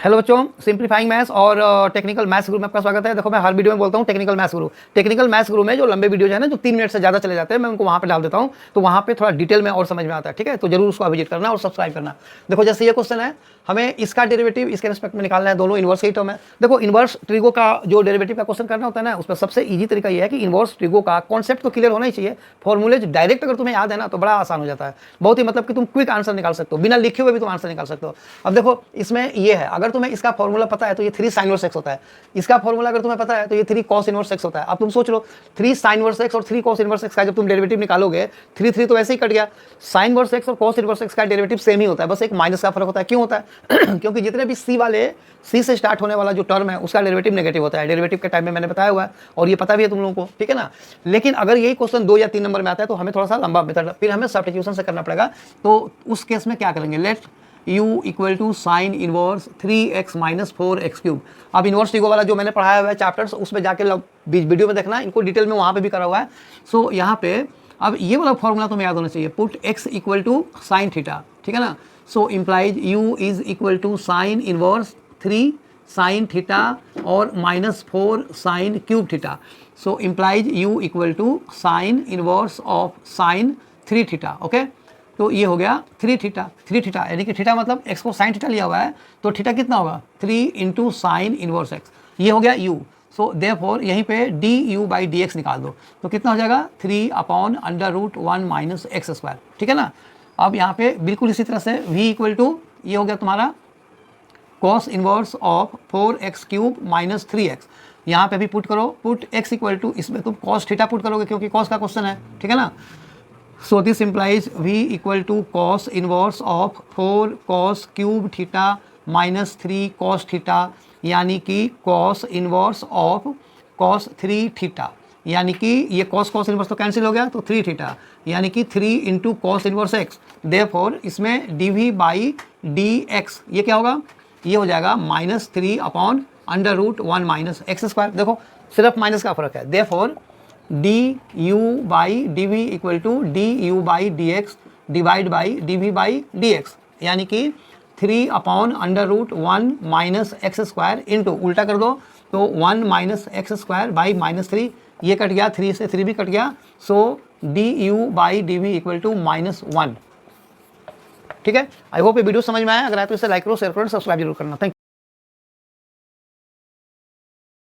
Hello बच्चों, simplifying maths और technical maths गुरु में आपका स्वागत है। देखो, मैं हर वीडियो में बोलता हूँ टेक्निकल मैथ्स गुरु में जो लंबे वीडियो है ना, जो 3 मिनट से ज़्यादा चले जाते हैं, मैं उनको वहाँ पे डाल देता हूँ, तो वहाँ पे थोड़ा डिटेल में और समझ में आता है। ठीक है, तो जरूर उसको विजिट करना और सब्सक्राइब करना। देखो, जैसे ये क्वेश्चन है, हमें इसका डेरिवेटिव इसके रिस्पेक्ट में निकालना है, दोनों इनवर्स के टर्म है। देखो, इनवर्स ट्रिगो का जो डेरिवेटिव का क्वेश्चन करना होता है ना, उसमें सबसे ईजी तरीका ये है कि इनवर्स ट्रिगो का कॉन्सेप्ट तो क्लियर होना ही चाहिए। फॉर्मूले डायरेक्ट अगर तुम्हें याद है ना, तो बड़ा आसान हो जाता है। बहुत ही मतलब कि तुम क्विक आंसर निकाल सकते हो, बिना लिखे हुए भी तुम आंसर निकाल सकते हो। अब देखो, इसमें ये है, अगर तुम्हें इसका फॉर्मूला पता है तो ये 3 sin इनवर्स x होता है। इसका फॉर्मूला अगर तुम्हें पता है तो ये 3 cos इनवर्स x होता है। अब तुम सोच लो, 3 sin इनवर्स x और 3 cos इनवर्स x का जब तुम डेरिवेटिव निकालोगे, 3 तो ऐसे ही कट गया। sin इनवर्स x और cos इनवर्स x का डेरिवेटिव सेम ही होता है, बस एक माइनस का फर्क होता है। क्यों होता है? क्योंकि जितने भी C से स्टार्ट होने वाला जो टर्म है, उसका डेरिवेटिव नेगेटिव होता है। डेरिवेटिव के टाइम में मैंने बताया हुआ है और ये पता भी है तुम लोगों को, ठीक है ना। लेकिन अगर यही क्वेश्चन 2 या 3 नंबर में आता है तो हमें थोड़ा सा लंबा मेथड, फिर हमें सब्स्टिट्यूशन से करना पड़ेगा। तो उस केस में क्या करेंगे, let u equal to sine inverse 3x minus 4x cube. अब इनवर्स ट्रिगो वाला जो मैंने पढ़ाया हुआ है चैप्टर्स, उसमें जाके वीडियो में देखना, इनको डिटेल में वहाँ पे भी करा हुआ है। सो यहाँ पे अब ये वाला फॉर्मूला तुम्हें याद होना चाहिए, put x equal to sine theta, ठीक है ना। So implies u is equal to sine inverse 3 sine theta और minus 4 sine cube theta. So implies u equal to sine inverse of sine 3 theta. Okay, तो ये हो गया 3 theta, यानी कि थीटा मतलब x को साइन थीटा लिया हुआ है, तो थीटा कितना होगा 3 इंटू साइन इनवर्स x। ये हो गया u। सो देयरफॉर यहीं पे du बाई dx निकाल दो, तो कितना हो जाएगा 3 upon under root 1 minus x square, ठीक है ना। अब यहाँ पे बिल्कुल इसी तरह से v इक्वल टू ये हो गया तुम्हारा cos inverse of 4x cube minus 3x। यहाँ पे भी पुट करो, पुट x इक्वल टू, इसमें तुम cos थीटा पुट करोगे क्योंकि cos का क्वेश्चन है, ठीक है ना। So this implies v equal to cos inverse of 4 cos cube theta minus 3 cos theta, यानी कि cos inverse of cos 3 theta, यानी कि ये cos इनवर्स तो कैंसिल हो गया, तो 3 थीटा, यानी कि 3 into cos inverse x। Therefore इसमें dv बाई dx ये क्या होगा, ये हो जाएगा minus 3 upon under root 1 minus x square. देखो, सिर्फ माइनस का फर्क है। Therefore du by dv equal to du by dx divide by dv by dx, यानी कि 3 upon under root 1 minus x square into, उल्टा कर दो तो 1 minus x square by minus 3, ये कट गया, 3 से 3 भी कट गया। So du by dv equal to -1। ठीक है, आई होप ये वीडियो समझ में आया। अगर आए तो इसे लाइक करो, शेयर करो, सब्सक्राइब जरूर करना। Thank you.